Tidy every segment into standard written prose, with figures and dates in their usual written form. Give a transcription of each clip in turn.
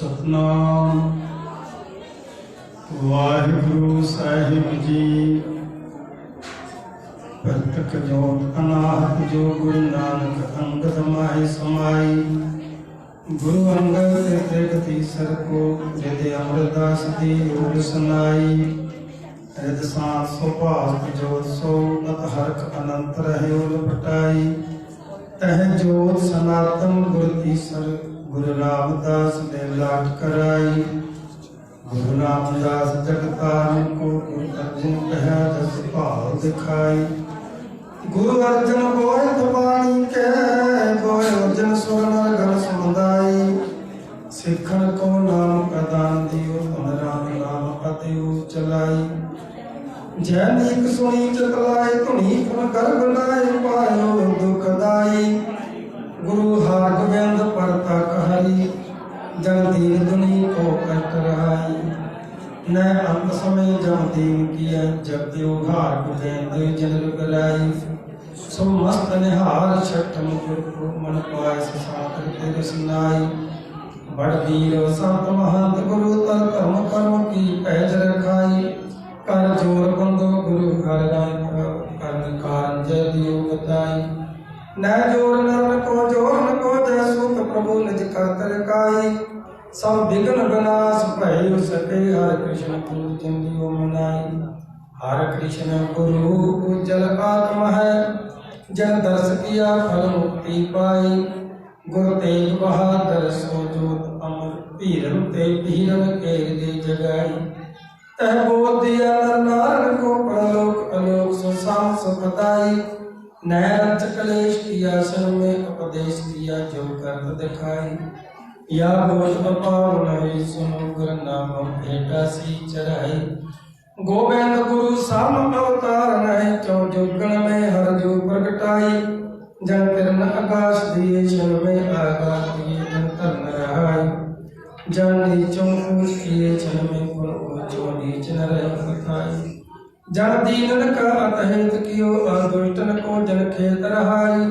सतनाम वाहिगुरु साहिब जी। प्रतक जोत अनाहत जो गुरु नानक अंगद माहि समाई। गुरु अंगद तेगति सर को हृदय अमरदास दी ओर सुनाई। हृद सांस सुभाष जोत सो अत हरख अनंत रहे उल पटाई। तह जोत सनातन गुरु तीसर गुरु रामदास ने लाट कराई। गुरु रामदास जगतार को गुरु अर्जुन कह दस भाव दिखाई। गुरु अर्जुन बोए तबाणी के बोए अर्जुन स्वर्ण गण समुदाई। सिखन को नाम प्रदान दियो तुम राम नाम अतिउ चलाई। जैनिक सुनी चतलाए धुनी फुन कर बनाए पायो दुखदाई। गुरु हार गोविंद परता कहरी जन दीन दुनी को कट रहाई। न अंत समय जम दीन किया जब देव हार गोविंद जन रुगलाई। सो मस्त निहार छठ मुकुर को मन पाय साकर तेरे सुनाई। बड़ वीर संत महंत गुरु तर धर्म कर्म की पैज रखाई। कर जोर बंदो गुरु हर राय कर कारण जय दियो बताई। न जोर नर को जोर न को जय सुख प्रभु निज कर काई। सब विघ्न विनाश भय सके हर कृष्ण पूजन दियो मनाई। हर कृष्ण गुरु उज्जल आत्म है जन दर्श किया फल मुक्ति पाई। गुरु तेग बहादुर सो जोत अमर पीरन ते पीरन के दे जगाई। तह बोल दिया नर नारायण को परलोक अलोक सो शाम सुखदाई। नह रंच कलेश किया सन में उपदेश दिया जो कर दिखाई। या बोल अपार नहीं सुनो गुरु नाम भेटा सी चढ़ाई। गोविंद गुरु साम अवतार नहीं क्यों जुगण में हर जो प्रगटाई। जन किरण आकाश दिए क्षण में आकाश दिए जन धन रहाई। जन नीचों ऊंच किए क्षण में गुण ऊंचो नीच न रह कथाई। जन दीनन का अतहित कियो दुष्टन को जन खेत रहाई।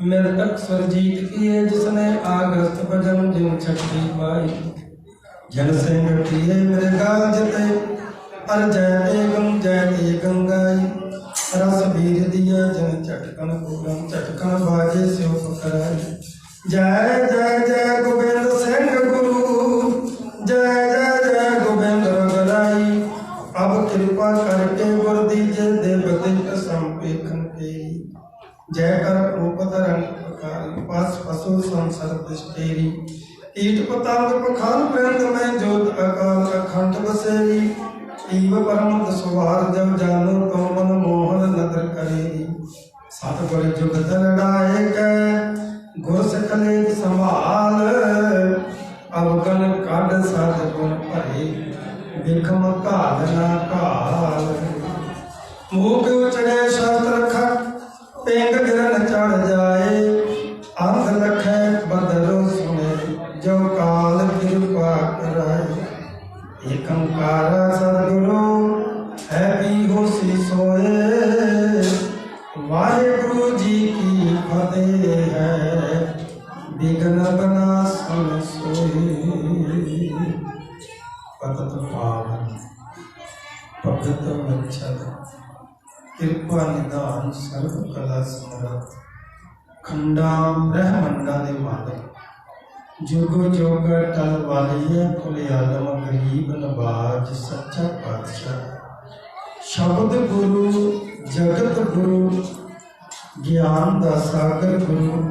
मृतक स्वरजीत किए जिसने आगस्त भजन जिन छठी पाई। जन सिंह किए मृगा जते अर जयते गंगाई। रस बीर दिया जन चटकन पूरन चटकन बाजे स्यो पकड़ाई। जय जय जय गोविंद सिंह गुरु जय जय जय गोविंद रघुराई। अब कृपा करके गुर दीजे देवदित संपेखन के। जय कर रूप धरन पस पशु संसर दृष्टेरी। कीट पतंग पखाल प्रेंद में जोत अकाल अखंड बसेरी। ईव परम सुवार जब जानो तो मन मोहन नदर करेरी। सतगुर जुग धरणाए के गुर सकले संभाल। अवगन काढ़ साध गुण भरे बिखम काल ना काल। मूक उचड़े शास्त्र खट पेंग गिरन चढ़ जाए। अंध लखे बदलो सुने जो काल कृपा कराए। एकंकार सदगुरु है भी होशी सोए। वाहिगुरु जी की फतेह है विघ्न विनाशन सोए। पतत पावन भगत वत्सल कृपा निदान सर्व कला समरथ। खंडा ब्रह्मंडा दे मालिक जुग जुग टल वालिए कुल आलम गरीब नवाज सच्चा पातशाह। शब्द गुरु जगत गुरु ज्ञान दा सागर गुरु।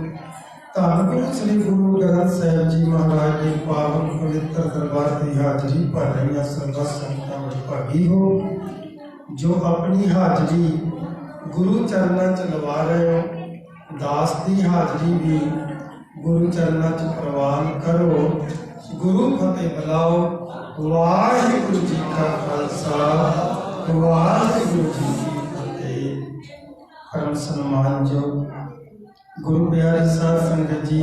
धन गुरु श्री गुरु ग्रंथ साहिब जी महाराज के पावन पवित्र दरबार की हाजरी भर रही सर्व संगतां भागी हो जो अपनी हाजरी गुरु चरणों च लवा रहे हो। दास की हाजरी भी गुरु चरणों च प्रवान करो। गुरु फतेह बुलाओ। वाहिगुरु जी का खालसा वाहिगुरु जी की फतेह। परम सम्मान जो गुरु प्यारे साध संगत जी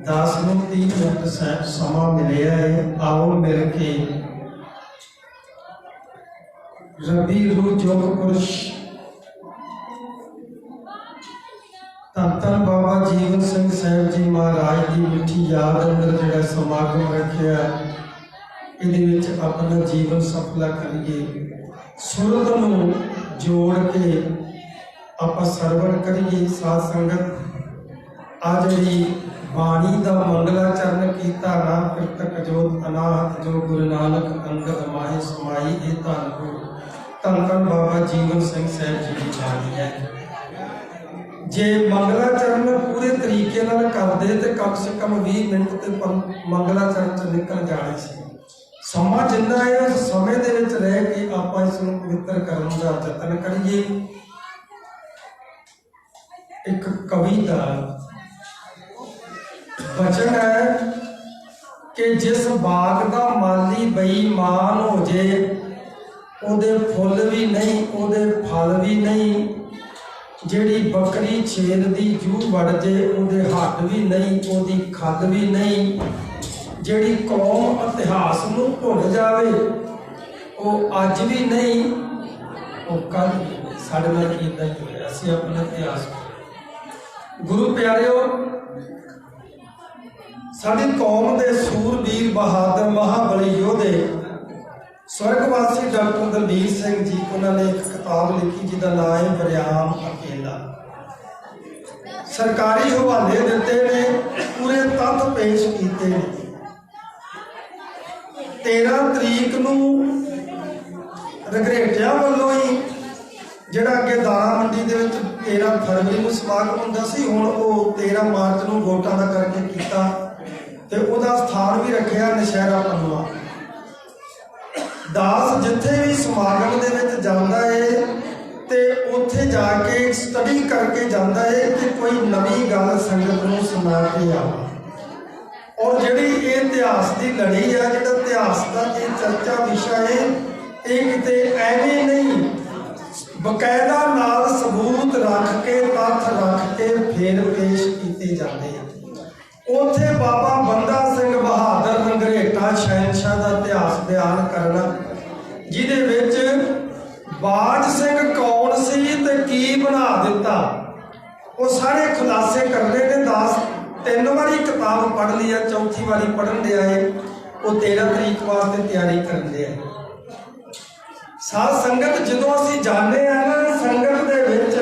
दास नूं 3 मिनट समा मिलिया है। आओ मिल के रबी रूह जोग पुरुष धन धन बाबा जीवन सिंह साहिब जी महाराज की मिठी रखिया, ये अपना जीवन सफला करिए। सुरत नूं जोड़ के आप सरवण करिए। साध संगत आ जी बाणी का मंगलाचरण किया ना पितक जोत अनाहत जो गुरु नानक अंगद माहे समाई। ये धन धन धन बाबा जीवन सिंह साहब जी की बाणी है। जे मंगलाचरण पूरे तरीके नाल करदे ते कम से कम 20 मिनट ते मंगलाचरण च निकल जाने से। समा जिन्ना है उस समय दे विच रह के आपां इस नूं पवित्र करन दा यतन करिए। एक कवि का वचन है कि जिस बाग का माली बेईमान हो जे, ओदे फुल भी नहीं ओदे फल भी नहीं। जिहड़ी बकरी छेल दी जू वड़ जे, ओदे हट भी नहीं ओदी खल भी नहीं। जिहड़ी कौम इतिहास नूं भुल जावे, वो अज भी नहीं वो कल। साडे नाल कीता ही होया, असीं अपना इतिहास। गुरु प्यारिओ, साडी कौम दे सूरबीर बहादुर महाबली योधे स्वर्गवासी डॉक्टर दलबीर सिंह जी, उन्होंने एक किताब लिखी जिसका नाम है वरियाम अकेला। सरकारी हवाले दिते ने, पूरे तत्थ पेश किए ने। 13 तरीक नूं रघरेटिया वालों ही जिहड़ा अगे दाणा मंडी दे विच 13 फरवरी नूं समागम हुंदा सी, हुण वो 13 मार्च नूं वोटां दा करके कीता ते उहदा स्थान भी रखिया नशहरा पन्नुआ। दास जिथे भी समागम दे विच जांदा है ते उत्थे जाके स्टडी करके जांदा है कि कोई नवी गल संगत नूं सुना के आवा। और जिहड़ी ये इतिहास की लड़ी है, जिहड़ा इतिहास का ये चर्चा विषय है, ये किते एवें नहीं, बकायदा नाल सबूत रख के तत्थ रख के फिर पेश किए जाते हैं। उत्थे बाबा बंदा सिंह बहादुर रंगरेटा शहनशाह का इतिहास बयान करना, जिहदे विच बाज सिंह कौन सी ते की बना दिता, वो सारे खुलासे करने ने। दास 3 बारी किताब पढ़ ली है, चौथी बारी पढ़न दिया है। वो 13 तरीक वास्ते तैयारी कर दिया है। साध संगत जदों असीं जाने आ ना, संगत दे विच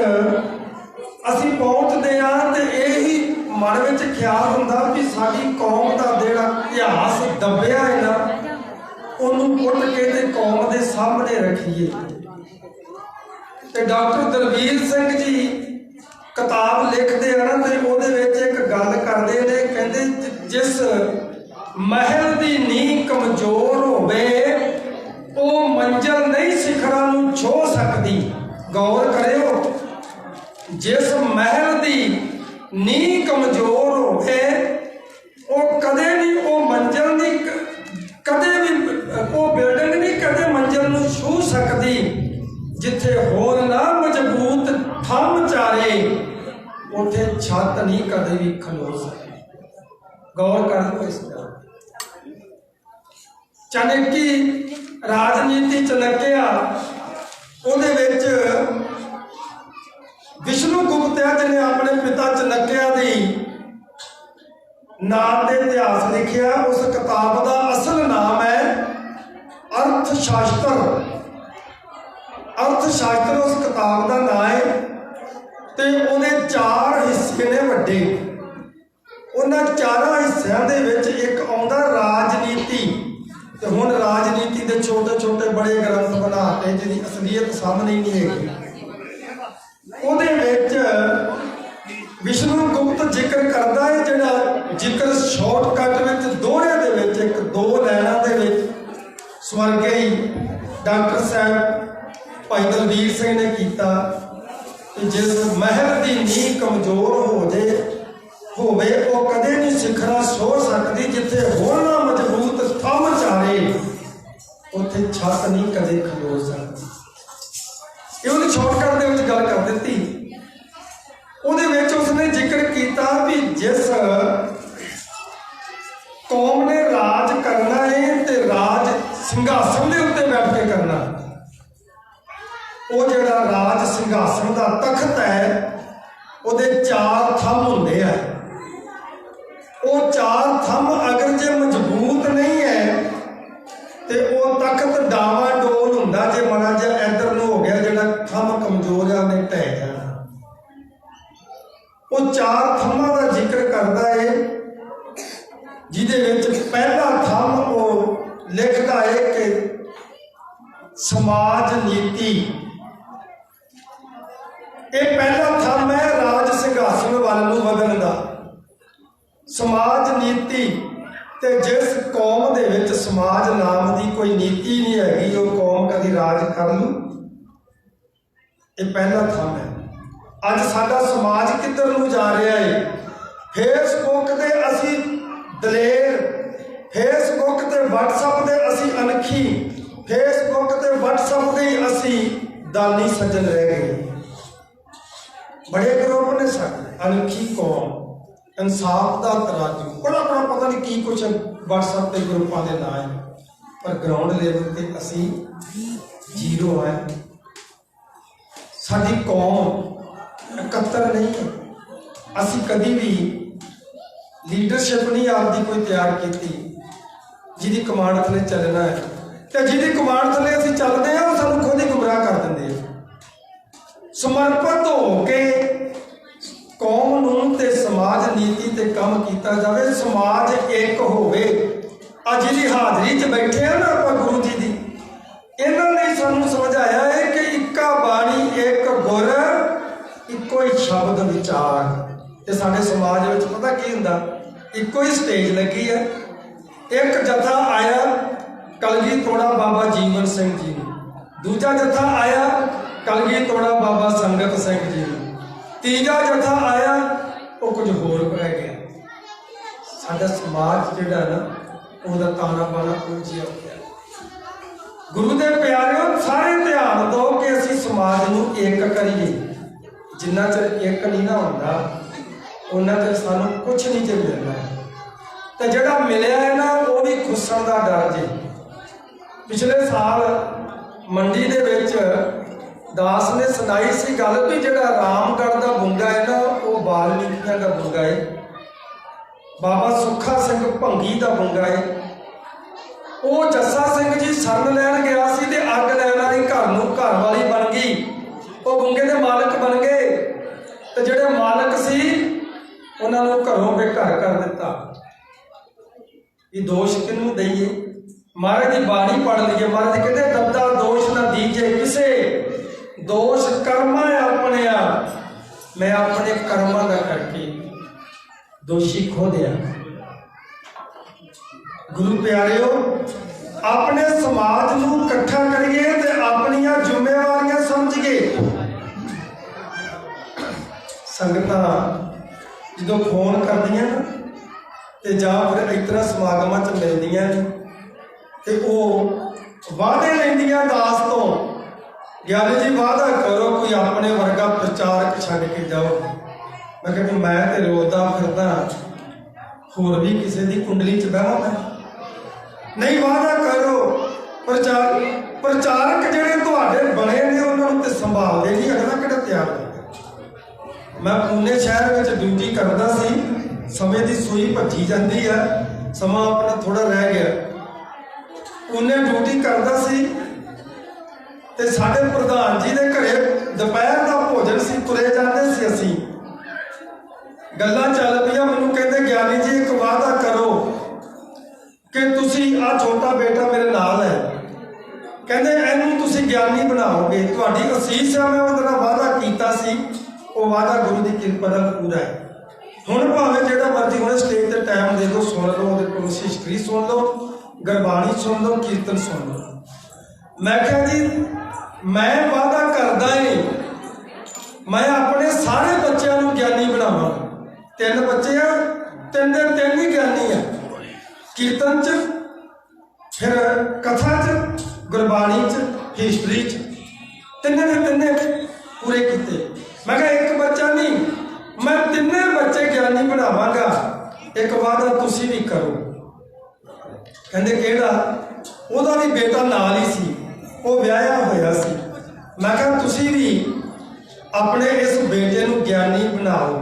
असीं पहुंचते हैं तो यही मन विच ख्याल हुंदा कि साडी कौम का जिहड़ा इतिहास दबिया है ना, उन्होंने पुट के ते कौम के सामने रखिए। ते डॉक्टर दलबीर सिंह जी किताब लिखते हैं ना, तो वो एक गल करते हैं, कहते जिस महल की नींह कमजोर होवे, वो मंजिल नहीं शिखरां नूं छो सकती। गौर करियो, जिस महल की नींह कमजोर होवे, वो कदे भी वो मंजिल नहीं, कदे भी वो बिल्डिंग नहीं कदे मंजिल नूं छू सकती। जिथे होर ना मजबूत थम चारे, उथे छत नहीं कदे भी खलो सकती। गौर कर लो इस गल। चाणक्य राजनीति चलकिया, उहदे विच विष्णुगुप्त है जिन्हें अपने पिता चणक्या दी नाम ते इतिहास लिखिया। उस किताब का असल नाम है अर्थशास्त्र। अर्थशास्त्र उस किताब का नाम है, ते उहदे 4 हिस्से ने वड्डे। उन्हां 4 हिस्सों दे विच एक आउंदा राजनीति। ते हुण राजनीति के छोटे छोटे बड़े ग्रंथ बना के जिहदी असलीयत सामने ही नहीं है। उहदे विच विष्णुगुप्त जिक्र करता है, जिहड़ा जिक्र शॉर्टकट विच दोहरे दे विच एक 2 लाइनां दे विच स्वर्गीय डॉक्टर साहब भाई दलबीर सिंह ने किया कि जिस महल की नींह कमजोर हो जाए होवे, वो कदे नहीं शिखरा सो सकती। जिथे होरना मजबूत थम चारे, उथे छत नहीं कदे खलो सकती। ये उन्हें शॉर्टकट दे विच गल कर दी। उहदे विच उसने जिक्र किया भी जिस कौम ने राज करना है ते राज सिंघासन के उत्ते बैठ के करना। वो जिहड़ा राज सिंघासन का तख्त है, उहदे 4 थंम हुंदे आ। वो 4 थंम अगर जे मजबूत नहीं चार थम्मां का जिक्र करता है, जिहदे विच पहला थंम वो लिखता है कि समाज नीति। ये पहला थंम है राज सिंघासन वाल नूं वधण दा। समाज नीति ते जिस कौम दे विच समाज नाम की कोई नीति नहीं हैगी, वो कौम कभी राज कर लू। ये पहला थंम है। अज साडा समाज किधर नूं जा रहा है? फेसबुक ते असी दलेर, फेसबुक ते व्हाट्सअप ते असी अनखी, फेसबुक ते व्हाट्सअप ते असी दानी सज्जन रह गए। बड़े ग्रुप ने साडे अनखी कौम, इंसाफ का तराजू, बड़ा बड़ा पता नहीं की कुछ व्हाट्सअप के ग्रुपों के ना है, पर ग्राउंड लेवल पर असी जीरो है। साडी कौम इकत्तर नहीं है। असी कभी भी लीडरशिप नहीं आपकी कोई तैयार की जिहदी कमांड थले चलना है, तो जिहदी कमांड थले असी चलते हैं वो सानू खुद ही गुमराह कर देंगे। समर्पित होके कौम नूं ते समाज नीति ते काम किया जाए, समाज एक होवे। अज जी हाजरी च बैठे हैं ना आप गुरु जी की, इन्होंने सानू समझाया है कि इक्का बाणी एक गुर इको ही शब्द विचार। ते साडे समाज में पता की हुंदा, इको ही स्टेज लगी है। एक जथा आया कलगीतोड़ा बाबा जीवन सिंह जी, दूजा जथा आया कलगीतोड़ा बाबा संगत सिंह जी, तीजा जथा आया वो कुछ होर रह गया। साडा समाज जिहड़ा ना उहदा ताना बाना उलझिया हो गया। गुरु दे प्यारिओ, सारे ध्यान दो कि असी समाज नूं एक करिए। जिन्ना चਿਰ एक नहीं ना हुंदा उन्ना चਿਰ सानू कुछ नहीं जे मिलना। तो जिहड़ा मिलिया है ना वो भी खुसण दा डर जे। पिछले साल मंडी दे विच दास ने सुनाई सी गल भी जिहड़ा रामगढ़ का बुंगा है ना वो वाल्मीकियां का बुंगा है, बाबा सुखा सिंह भंगी का बुंगा है। वो जस्सा सिंह जी शरण लैन गया सी ते अग लैन वाली घर नूं घर वाली बन गई, वो बुंगे के मालक बन गए। तो जिहड़े मालक सी उन्हां नूं घरों बेघर कर दिता। ये दोष किनूं दईए? महाराज की बाणी पढ़ लीए। महाराज कहते दद्दा दोष ना दीजे किसे, दोष कर्म अपने, मैं अपने कर्मां का करके दोषी खो दिया। गुरु प्यारिओ, अपने समाज नूं इकट्ठा करिए ते अपनियां जिम्मेवारियां समझिए। संगतां जो फोन करदियां ते जां फिर इस तरह समागमां च मिलदियां ते वो वादे लैंदियां दास तो, ज्ञानी जी वादा करो कोई अपने वर्गा प्रचारक छड्ड के जाओ। मैं कहती मैं तो रोता फिरदा, होर भी किसी की कुंडली च बहां मैं नहीं। वादा करो प्रचारक जिहड़े तुहाडे बने ने उन्होंने तो संभाल दे जी, अगला किहड़ा तैयार हो। मैं पुणे शहर में ड्यूटी करता सी, समय की सूई भज्जी जाती है, समा अपना थोड़ा रह गया। पुणे ड्यूटी करता सी ते साडे प्रधान जी के घरे दोपहर का भोजन सी, तुरे जाते सी असी, गल्लां चल पईयां। मैनूं कहंदे ज्ञानी जी एक वादा करो कि तुसी आ छोटा बेटा मेरे नाल है, कहंदे इहनूं तुसी ज्ञानी बनाओगे, तुहाडी असीस है। मैं उहदा वादा कीता सी, वो वादा गुरु की किरपा नाल पूरा है। हुण भावें जिहड़ा मर्जी हुणे स्टेज ते टाइम दे दो, सुन लो, उहदे कोल हिस्टरी सुन लो, गुरबाणी सुन लो, कीर्तन सुन लो। मैं कहा जी मैं वादा करदा ही मैं अपने सारे बच्चों को ज्ञानी बनावां। 3 बच्चे हैं, 3 दे 3 ही ज्ञानी है। कीर्तन च, फिर कथा च, गुरबाणी च, हिस्टरी च, 3 दे 3 पूरे किए। मैं कहा एक बच्चा नहीं, मैं 3 बच्चे ज्ञानी बनावांगा। एक वादा तुसी भी करो। कहंदे किहड़ा? उहदा भी बेटा नाल ही सी, वो ब्याया होया सी। मैं कहा तुसी भी अपने इस बेटे नूं ज्ञानी बनाओ।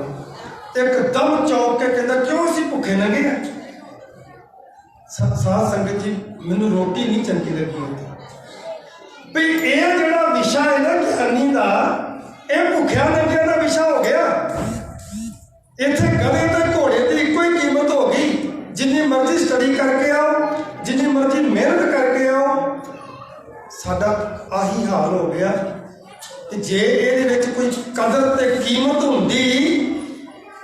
एकदम चौंक के कहंदा क्यों असीं भुखे नंगे आ? साध संगत जी मैनूं रोटी नहीं चंगी लगी होती भी यह जिहड़ा विशा है ना ज्ञानी का, यह भुखिया नंगिया का विशा हो गया। ਇੱਥੇ ਗਧੇ ਤੇ ਘੋੜੇ ਦੀ ਇੱਕੋ ਹੀ ਕੀਮਤ ਹੋ ਗਈ। ਜਿੰਨੀ ਮਰਜ਼ੀ ਸਟੱਡੀ ਕਰਕੇ ਆਓ, ਜਿੰਨੀ ਮਰਜ਼ੀ ਮਿਹਨਤ ਕਰਕੇ ਆਓ, ਸਾਡਾ ਆਹੀ ਹਾਲ ਹੋ ਗਿਆ। ਤੇ ਜੇ ਇਹਦੇ ਵਿੱਚ ਕੋਈ ਕਦਰ ਤੇ ਕੀਮਤ ਹੁੰਦੀ,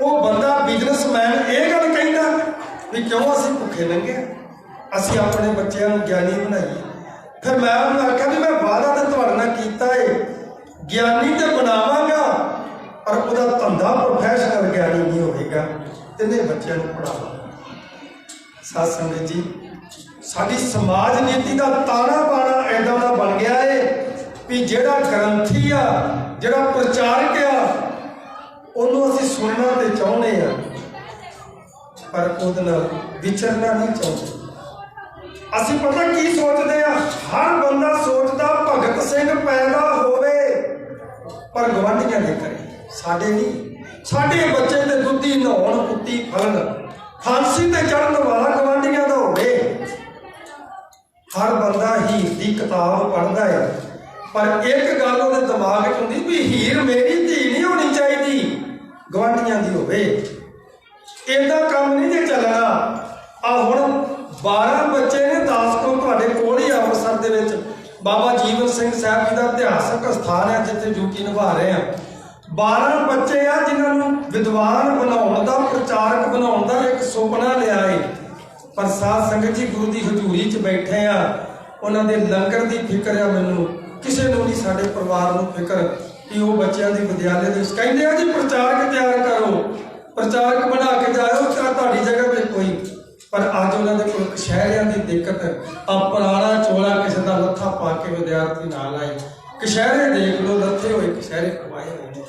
ਉਹ ਬੰਦਾ ਬਿਜ਼ਨਸਮੈਨ ਇਹ ਗੱਲ ਕਹਿੰਦਾ ਵੀ ਕਿਉਂ ਅਸੀਂ ਭੁੱਖੇ ਲੰਘੇ, ਅਸੀਂ ਆਪਣੇ ਬੱਚਿਆਂ ਨੂੰ ਗਿਆਨੀ ਬਣਾਈਏ। ਫਿਰ ਮੈਂ ਉਹਨੂੰ ਆਖਿਆ ਵੀ ਮੈਂ ਵਾਅਦਾ ਤਾਂ ਤੁਹਾਡੇ ਨਾਲ ਕੀਤਾ ਏ, ਗਿਆਨੀ ਤੇ ਬਣਾਵਾਂਗਾ, ਪਰ ਉਹਦਾ ਧੰਦਾ ਪ੍ਰੋਫੈਸ਼ਨਲ ਗਿਆਨੀ ਨਹੀਂ ਹੋਵੇਗਾ। ਤਿੰਨੇ ਬੱਚਿਆਂ ਨੂੰ ਪੜ੍ਹਾਵਾਂਗਾ। ਸਾਧ ਸੰਗਤ ਜੀ, ਸਾਡੀ ਸਮਾਜ ਨੀਤੀ ਦਾ ਤਾਣਾ ਬਾਣਾ ਇੱਦਾਂ ਦਾ ਬਣ ਗਿਆ ਏ ਵੀ ਜਿਹੜਾ ਗ੍ਰੰਥੀ ਆ, ਜਿਹੜਾ ਪ੍ਰਚਾਰਕ ਆ, ਉਹਨੂੰ ਅਸੀਂ ਸੁਣਨਾ ਤੇ ਚਾਹੁੰਦੇ ਆ, ਪਰ ਉਹਦੇ ਨਾਲ ਵਿਚਰਨਾ ਨਹੀਂ ਚਾਹੁੰਦੇ। ਅਸੀਂ ਪਤਾ ਕੀ ਸੋਚਦੇ ਆ? ਹਰ ਬੰਦਾ ਸੋਚਦਾ ਭਗਤ ਸਿੰਘ ਪੈਦਾ ਹੋਵੇ ਪਰ ਗਵਾਂਢੀਆਂ ਦੇ ਕਰੇ, ਸਾਡੇ ਨਹੀਂ। ਸਾਡੇ ਬੱਚੇ ਤੇ ਦੁੱਧੀ ਨਹਾਉਣ, ਕੁੱਤੀ ਫਲਣ, ਫਾਂਸੀ ਤੇ ਚੜ੍ਹਨ ਵਾਲਾ ਗਵਾਂਢੀਆਂ ਦਾ ਹੋਵੇ। ਹਰ ਬੰਦਾ ਹੀਰ ਦੀ ਕਿਤਾਬ ਪੜ੍ਹਦਾ ਹੈ, ਪਰ ਇੱਕ ਗੱਲ ਉਹਦੇ ਦਿਮਾਗ 'ਚ ਹੁੰਦੀ ਵੀ ਹੀਰ ਮੇਰੀ ਧੀ ਨਹੀਂ ਹੋਣੀ ਚਾਹੀਦੀ, ਗਵਾਂਢੀਆਂ ਦੀ ਹੋਵੇ। ਏਦਾਂ ਕੰਮ ਨਹੀਂ ਜੇ ਚੱਲਣਾ। ਆ ਹੁਣ 12 ਬੱਚੇ ਨੇ, 10 ਕੋਲ ਤੁਹਾਡੇ ਕੋਲ ਹੀ ਅੰਮ੍ਰਿਤਸਰ ਦੇ ਵਿੱਚ ਬਾਬਾ ਜੀਵਨ ਸਿੰਘ ਸਾਹਿਬ ਜੀ ਦਾ ਇਤਿਹਾਸਕ ਸਥਾਨ ਹੈ ਜਿੱਥੇ ਡਿਊਟੀ ਨਿਭਾ ਰਹੇ ਆ। 12 ਬੱਚੇ ਆ ਜਿਨ੍ਹਾਂ ਨੂੰ ਵਿਦਵਾਨ ਬਣਾਉਣ ਦਾ, ਪ੍ਰਚਾਰਕ ਬਣਾਉਣ ਦਾ ਇੱਕ ਸੁਪਨਾ ਲਿਆ ਏ। ਪਰ ਸਾਧ ਸੰਗਤ ਜੀ, ਗੁਰੂ ਦੀ ਹਜ਼ੂਰੀ 'ਚ ਬੈਠੇ ਆ, ਉਹਨਾਂ ਦੇ ਲੰਗਰ ਦੀ ਫਿਕਰ ਆ ਮੈਨੂੰ, ਕਿਸੇ ਨੂੰ ਨਹੀਂ ਸਾਡੇ ਪਰਿਵਾਰ ਨੂੰ ਫਿਕਰ ਕਿ ਉਹ ਬੱਚਿਆਂ ਦੀ ਵਿਦਿਆਲੇ ਦੇ ਵਿੱਚ ਕਹਿੰਦੇ ਆ ਜੀ ਪ੍ਰਚਾਰਕ ਤਿਆਰ ਕਰੋ, ਪ੍ਰਚਾਰਕ ਬਣਾ ਕੇ ਜਾਇਓ, ਤੁਹਾਡੀ ਜਗ੍ਹਾ 'ਤੇ ਕੋਈ। ਪਰ ਅੱਜ ਉਹਨਾਂ ਦੇ ਕੋਲ ਕਸ਼ਹਿਰਿਆਂ ਦੀ ਦਿੱਕਤ, ਆ ਪੁਰਾਣਾ ਚੋਲਾ ਕਿਸੇ ਦਾ ਲੱਥਾ ਪਾ ਕੇ ਵਿਦਿਆਰਥੀ ਨਾਲ ਆਏ, ਕਸ਼ਹਿਰੇ ਦੇਖ ਲਓ, ਲੱਥੇ ਹੋਏ ਕਸ਼ਹਿਰੇ ਪਵਾਏ ਹੋਏ ਨੇ।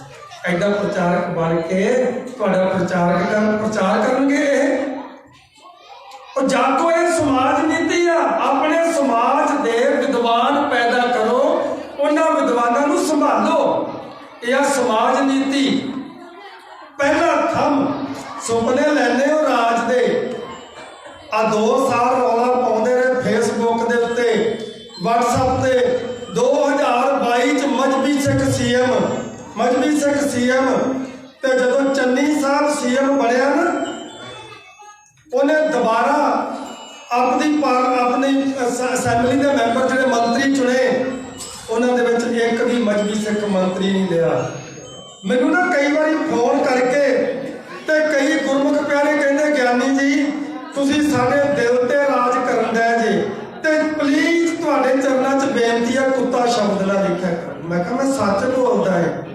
ਐਡਾ ਪ੍ਰਚਾਰਕ ਬਣ ਕੇ ਤੁਹਾਡਾ ਪ੍ਰਚਾਰ ਕਰਨਗੇ ਇਹ? ਉਹ ਜਾਗੋ, ਇਹ ਸਮਾਜ ਨੀਤੀ ਆ। ਆਪਣੇ ਸਮਾਜ ਦੇ ਵਿਦਵਾਨ ਪੈਦਾ ਕਰੋ, ਉਹਨਾਂ ਵਿਦਵਾਨਾਂ ਨੂੰ ਸੰਭਾਲੋ। ਇਹ ਆ ਸਮਾਜ ਨੀਤੀ। ਪਹਿਲਾ ਥੰਮ ਸੁਪਨੇ ਲੈਣੇ ਹੋ ਰਾਜ ਦੇ। ਆ 2 ਸਾਲ ਰੌਲਾ ਪਾਉਂਦੇ ਰਹੇ ਫੇਸਬੁੱਕ ਦੇ ਉੱਤੇ, ਵਟਸਐਪ ਤੇ। 2022 ਚ ਮਜ਼੍ਹਬੀ ਸਿੱਖ ਸੀਐਮ, ਤੇ ਜਦੋਂ ਚੰਨੀ ਸਾਹਿਬ ਸੀਐਮ ਬਣਿਆ ਨਾ, ਉਹਨੇ ਦੁਬਾਰਾ ਆਪਣੀ ਅਸੈਂਬਲੀ ਦੇ ਮੈਂਬਰ ਜਿਹੜੇ ਮੰਤਰੀ ਚੁਣੇ, ਉਹਨਾਂ ਦੇ ਵਿੱਚ ਇੱਕ ਵੀ ਮਜ਼੍ਹਬੀ ਸਿੱਖ ਮੰਤਰੀ ਨਹੀਂ ਲਿਆ। ਮੈਨੂੰ ਨਾ ਕਈ ਵਾਰੀ ਫੋਨ ਕਰਕੇ ਤੇ ਕਈ ਗੁਰਮੁਖ ਪਿਆਰੇ ਕਹਿੰਦੇ, ਗਿਆਨੀ ਜੀ ਤੁਸੀਂ ਸਾਡੇ ਦਿਲ ਤੇ ਰਾਜ ਕਰਨ ਦੇ ਜੇ, ਤੇ ਪਲੀਜ਼ ਤੁਹਾਡੇ ਚਰਨਾਂ 'ਚ ਬੇਨਤੀ ਆ ਕੁੱਤਾ ਸ਼ਬਦ ਨਾ ਲਿਖਿਆ ਕਰੋ। ਮੈਂ ਕਿਹਾ ਮੈਂ ਸੱਚ ਬੋਲਦਾ ਹੈ,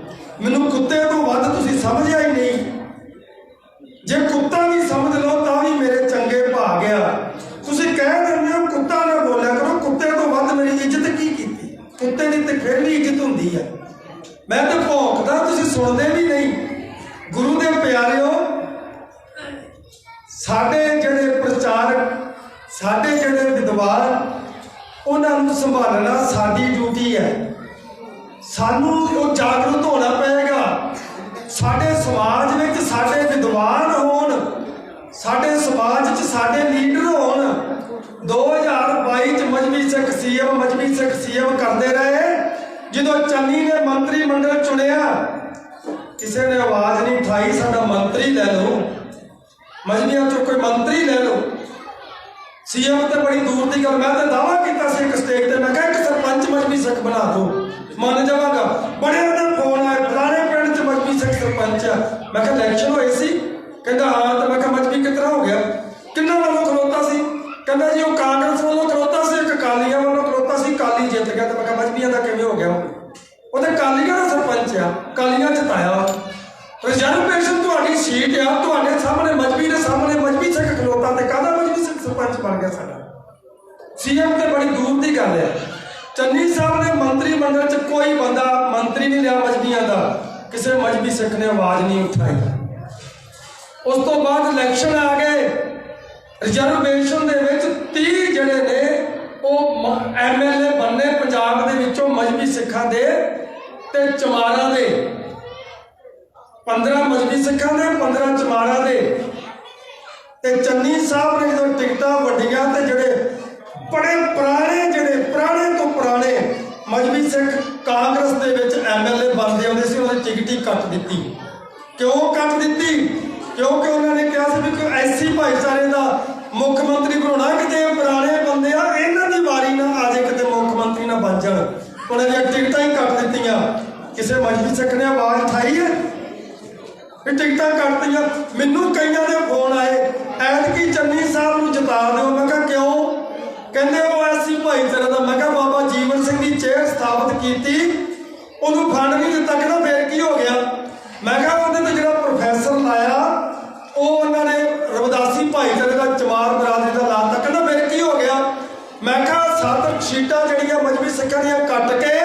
ਮੈਨੂੰ ਕੁੱਤੇ ਤੋਂ ਵੱਧ ਤੁਸੀਂ ਸਮਝਿਆ ਹੀ ਨਹੀਂ। ਜੇ ਕੁੱਤਾ ਵੀ ਸਮਝ ਲਓ ਤਾਂ ਵੀ ਮੇਰੇ ਚੰਗੇ ਭਾਗ ਆ। ਤੁਸੀਂ ਕਹਿ ਦਿੰਦੇ ਹੋ ਕੁੱਤਾ ਨਾ ਬੋਲਿਆ ਕਰੋ, ਕੁੱਤੇ ਤੋਂ ਵੱਧ ਮੇਰੀ ਇੱਜ਼ਤ ਕੀ ਕੀਤੀ? ਕੁੱਤੇ ਦੀ ਤੇ ਫਿਰ ਵੀ ਇੱਜ਼ਤ ਹੁੰਦੀ ਹੈ। ਮੈਂ ਤਾਂ ਭੌਂਕਦਾ, ਤੁਸੀਂ ਸੁਣਦੇ ਵੀ ਨਹੀਂ। ਗੁਰੂ ਦੇ ਪਿਆਰਿਓ, ਸਾਡੇ ਜਿਹੜੇ ਪ੍ਰਚਾਰਕ, ਸਾਡੇ ਜਿਹੜੇ ਵਿਦਵਾਨ, ਉਹਨਾਂ ਨੂੰ ਸੰਭਾਲਣਾ ਸਾਡੀ ਡਿਊਟੀ ਹੈ। ਸਾਨੂੰ ਉਹ ਜਾਗਰੂਕ ਹੋਣਾ ਪਏਗਾ। ਸਾਡੇ ਸਮਾਜ ਵਿੱਚ ਸਾਡੇ ਵਿਦਵਾਨ ਹੋਣ, ਸਾਡੇ ਸਮਾਜ 'ਚ ਸਾਡੇ ਲੀਡਰ ਹੋਣ। 2022 'ਚ ਮਜ਼੍ਹਬੀ ਸਿੱਖ ਸੀਐਮ ਕਰਦੇ ਰਹੇ। ਜਦੋਂ ਚੰਨੀ ਨੇ ਮੰਤਰੀ ਮੰਡਲ ਚੁਣਿਆ, ਕਿਸੇ ਨੇ ਆਵਾਜ਼ ਨਹੀਂ ਉਠਾਈ ਸਾਡਾ ਮੰਤਰੀ ਲੈ ਲਓ, ਮਜ਼੍ਹਬੀਆਂ 'ਚੋਂ ਕੋਈ ਮੰਤਰੀ ਲੈ ਲਓ। ਸੀਐਮ ਤੇ ਬੜੀ ਦੂਰ ਦੀ ਗੱਲ। ਮੈਂ ਤਾਂ ਦਾਅਵਾ ਕੀਤਾ ਸੀ ਇੱਕ ਸਟੇਜ ਤੇ, ਮੈਂ ਕਿਹਾ ਇੱਕ ਸਰਪੰਚ ਮਜ਼੍ਹਬੀ ਸਿੱਖ ਬਣਾ ਦਿਓ, ਮੰਨ ਜਾਵਾਂਗਾ। ਬੜਿਆਂ ਦਾ ਫੋਨ ਆਇਆ, ਫਲਾਣੇ ਪਿੰਡ 'ਚ ਮਜ਼੍ਹਬੀ ਸਿੱਖ ਸਰਪੰਚ ਆ। ਮੈਂ ਕਿਹਾ ਇਲੈਕਸ਼ਨ ਹੋਏ ਸੀ? ਕਹਿੰਦਾ ਹਾਂ। ਤਾਂ ਮੈਂ ਕਿਹਾ ਮਜ਼੍ਹਬੀ ਕਿਸ ਤਰ੍ਹਾਂ ਹੋ ਗਿਆ? ਕਿੰਨਾਂ ਵੱਲੋਂ ਖਲੋਤਾ ਸੀ? ਕਹਿੰਦਾ ਜੀ ਉਹ ਕਾਂਗਰਸ ਵੱਲੋਂ ਖਲੋਤਾ ਸੀ, ਇੱਕ ਅਕਾਲੀਆਂ ਵੱਲੋਂ ਖਲੋਤਾ ਸੀ, ਅਕਾਲੀ ਜਿੱਤ ਗਿਆ। ਤਾਂ ਮੈਂ ਕਿਹਾ ਮਜ਼੍ਹਬੀਆਂ ਦਾ ਕਿਵੇਂ ਹੋ ਗਿਆ? ਉਹ ਤਾਂ ਅਕਾਲੀਆਂ ਦਾ ਸਰਪੰਚ ਆ, ਅਕਾਲੀਆਂ ਜਿਤਾਇਆ। ਰਿਜ਼ਰਵੇਸ਼ਨ ਤੁਹਾਡੀ ਸੀਟ ਆ, ਤੁਹਾਡੇ ਸਾਹਮਣੇ ਮਜ਼੍ਹਬੀ ਦੇ ਸਾਹਮਣੇ ਮਜ਼੍ਹਬੀ ਸਿੱਖ ਖਲੋਤਾ, ਤੇ ਕਾਹਦਾ ਮਜ਼੍ਹਬੀ ਸਿੱਖ ਸਰਪੰਚ ਬਣ ਗਿਆ ਸਾਡਾ? ਸੀਐਮ ਤੇ ਬੜੀ ਦੂਰ ਦੀ ਗੱਲ ਹੈ। ਚੰਨੀ ਸਾਹਿਬ ਨੇ ਮੰਤਰੀ ਮੰਡਲ 'ਚ ਕੋਈ ਬੰਦਾ ਮੰਤਰੀ ਨਹੀਂ ਲਿਆ ਮਜ਼੍ਹਬੀਆਂ ਦਾ, ਕਿਸੇ ਮਜ਼੍ਹਬੀ ਸਿੱਖ ਨੇ ਆਵਾਜ਼ ਨਹੀਂ ਉਠਾਈ। ਉਸ ਤੋਂ ਬਾਅਦ ਇਲੈਕਸ਼ਨ ਆ ਗਏ। ਰਿਜ਼ਰਵੇਸ਼ਨ ਦੇ ਵਿੱਚ 30 ਜਿਹੜੇ ਨੇ ਉਹ MLA ਬਣਨੇ ਪੰਜਾਬ ਦੇ ਵਿੱਚੋਂ ਮਜ਼੍ਹਬੀ ਸਿੱਖਾਂ ਦੇ ਤੇ ਚਮਾਰਾਂ ਦੇ। 15 ਮਜ਼੍ਹਬੀ ਸਿੱਖਾਂ ਦੇ, 15 ਚਮਾਰਾਂ ਦੇ। ਤੇ ਚੰਨੀ ਸਾਹਿਬ ਨੇ ਜਦੋਂ ਟਿਕਟਾਂ ਵੰਡੀਆਂ, ਤੇ ਜਿਹੜੇ ਬੜੇ ਪੁਰਾਣੇ ਤੋਂ ਪੁਰਾਣੇ ਮਜ਼੍ਹਬੀ ਸਿੱਖ ਕਾਂਗਰਸ ਦੇ ਵਿੱਚ MLA ਬਣਦੇ ਆਉਂਦੇ ਸੀ, ਉਹਨਾਂ ਦੀ ਟਿਕਟ ਹੀ ਕੱਟ ਦਿੱਤੀ। ਕਿਉਂ ਕੱਟ ਦਿੱਤੀ? क्योंकि उन्होंने कहा सी भी कोई एससी भाईचारे का मुख मंत्री बनाना, कितने पुराने बंदे आ इन्हां दी वारी ना आ जाए, कितने मुख मंत्री ना बन जाण। उन्होंने टिकटां ही कट दित्तियां। किसी मजहबी सिख ने आवाज़ उठाई है भी टिकटां कट दियां। मैनूं कईयां दे फोन आए, ऐतकी चन्नी साहब नूं जिता दिओ। मैं कहा क्यों? कहंदे वो एससी भाईचारे का। मैं कहा बाबा जीवन सिंह की चेयर स्थापित की, उन्होंने फंड नहीं दिता, कहना फिर की हो गया? मैं कहा उन्होंने तो जो प्रोफैसर लाया वो उन्होंने रविदासी भाईचारे का चमार बरादरी का लाता, कहना फिर की हो गया? मैं कहा 7 सीटां जड़ियां मजहबी सिखां दियां कट के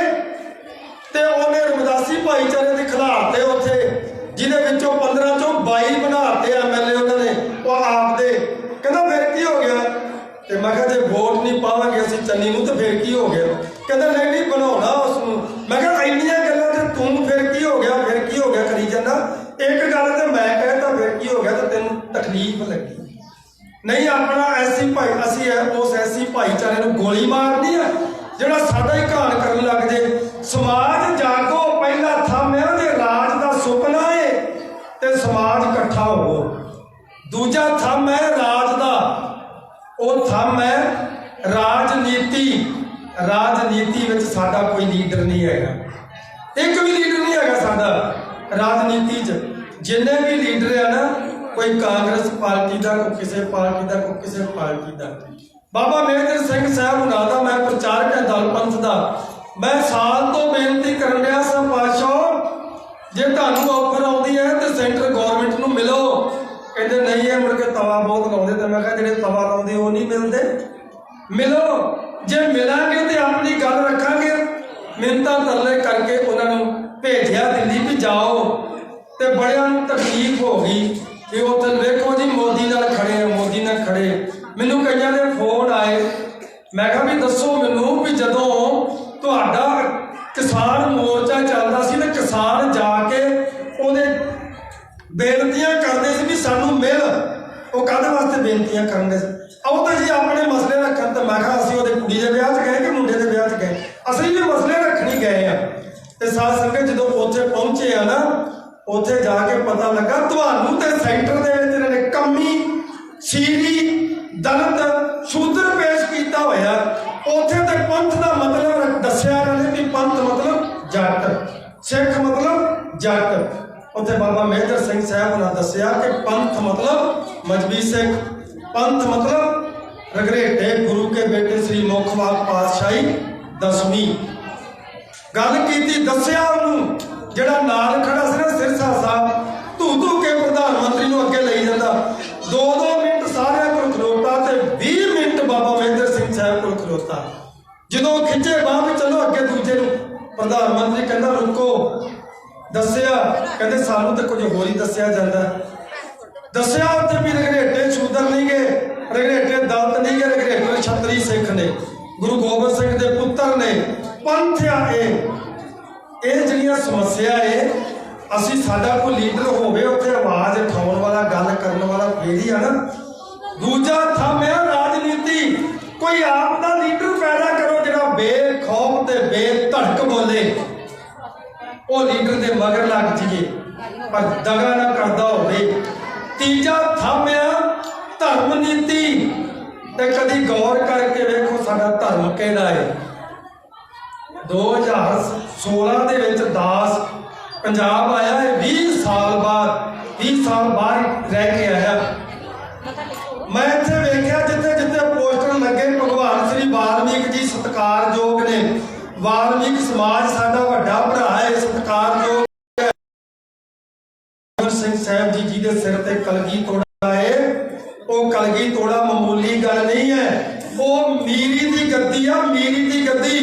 ते उन्हें रविदासी भाईचारे के खिलाते उत्थे, जिहदे विचों 15 चों 22 बनाते MLA उन्होंने वो आप दे, कहना फिर की हो गया? तो मैं कहा जो वोट नहीं पावांगे असीं चन्नी नूं तो फिर की हो गया? कहते नहीं नहीं बनाउणा उसनूं। मैं कहा इन्नियां गल्लां ते तूं फिर की हो गया, फिर की हो गया करी जांदा। एक गल ते मैं कहता फिर की हो गया तो तेनों तकलीफ लगी नहीं। अपना एससी भाई असीं उस एससी भाईचारे नूं गोली मारनी है जिहड़ा साडा ही घाण करन लग जाए। समाज जागो, पहला थंम है ਉਹਦੇ राज का सुपना है ते समाज इकट्ठा हो। दूजा थंम है राज का, वो थंम है राजनीति। राजनीति में साडा कोई लीडर नहीं है, एक भी लीडर नहीं है साडा राजनीति च। जिन्ने भी लीडर है ना, कोई कांग्रेस पार्टी का, कोई किसी पार्टी का, कोई किसी पार्टी का। बाबा मेहर सिंह साहब हुणां दा मैं प्रचारक है दल पंथ का। मैं साल तो बेनती करन रहा सा, पातशाह जे तुहानूं ऑफर आउंदी है तो सेंटर गौरमेंट नूं मिलो। कहते नहीं है, मुड़ के तवा बहुत लाउंदे। तो मैं कहा जिहड़े तवा लाउंदे वो नहीं मिलते, मिलो। जे मिलांगे तो अपनी गल रखांगे। मिन्नतां तरले करके उन्होंने भेजिया दिल्ली भी जाओ, तो बड़ियां नूं तकलीफ हो गई कि उत्थे देखो जी मोदी नाल खड़े हैं, मोदी नाल खड़े। मैनूं कईयां दे फोन आए, मैं कहा भी दसो मैनूं भी जदों तुहाडा किसान मोर्चा चलदा सी ते किसान जाके ਉਹਦੇ बेनतियां करते सी भी सानूं मिल। वो काहदे वास्ते बेनतियां करन सी? आओ तो जी अपने मसले रखन। तो मैं कहा असीं ਉਹਦੇ कुड़ी दे विआह 'च गए कि मुंडे दे विआह 'च गए? असीं भी मसले रखण ही गए आ। ते साध संगत जदों उत्थे पहुंचे आ ना, उत्थे जाके पता लगा तुहानूं ते सेंटर दे विच इन्हां ने कमी सीरी दलित शूद्र पेश किया होया। उत्थे ते पंथ का मतलब दस्सिया इन्होंने भी पंथ मतलब जट, सिख मतलब जट। उत्थे बाबा मेहर सिंह साहब ने दस्सिया कि पंथ मतलब मजहबी सिख, पंथ मतलब रघरेटे गुरु के बेटे श्री मुखवाग पातशाही 10वीं। गल की दस्सिया उन्होंने जिहड़ा नाल खड़ा सी ना सिरसा साहब, धू धू के प्रधानमंत्री नूं अगे लई जांदा। 2-2 मिनट सारे को खलोता ते 20 मिनट बाबा मेहर सिंह साहब को खलोता। जो खिंचे बाह भी चलो अगे दूजे नूं, प्रधानमंत्री कहता रुको। दस्सिया कहते सानूं तो कुछ होर ही दस्सिया जांदा। दस्सिया उत्थे भी रघरेटे शूदर नहीं गए, रघरेटे दलित नहीं गए, रघरेटे छतरी सिख ने, गुरु गोबिंद सिंह के पुत्र ने, पंथ आ। ये जिहड़ियां समस्या है, असीं साडा कोई लीडर होवे उत्थे आवाज़ उठाउण वाला, गल करन वाला फिर ही है ना। दूजा थंम है राजनीति। कोई आप दा लीडर पैदा करो जिहड़ा बेखौफ ते बेधड़क बोले, वो लीडर के मगर लग जाइए पर दगा ना करता होवे। तीजा थंम है धर्म नीति। ते कदी गौर करके वेखो साडा धर्म किहड़ा है। 2016 दे विच दास पंजाब आया है, 20 साल बाद 20 साल बाद रह के आया। मैं इत्थे वेखिया जिथे जिथे पोस्टर लगे भगवान श्री वाल्मीकि जी सत्कारयोग ने। वाल्मीकि समाज साडा वड्डा भरा है, सत्कारयोग सिंह साहब जी जी के सिर ते कलगी तोड़ा है। वो कलगी तोड़ा मामूली गल नहीं है, वो मीरी दी गद्दी आ। मीरी दी गद्दी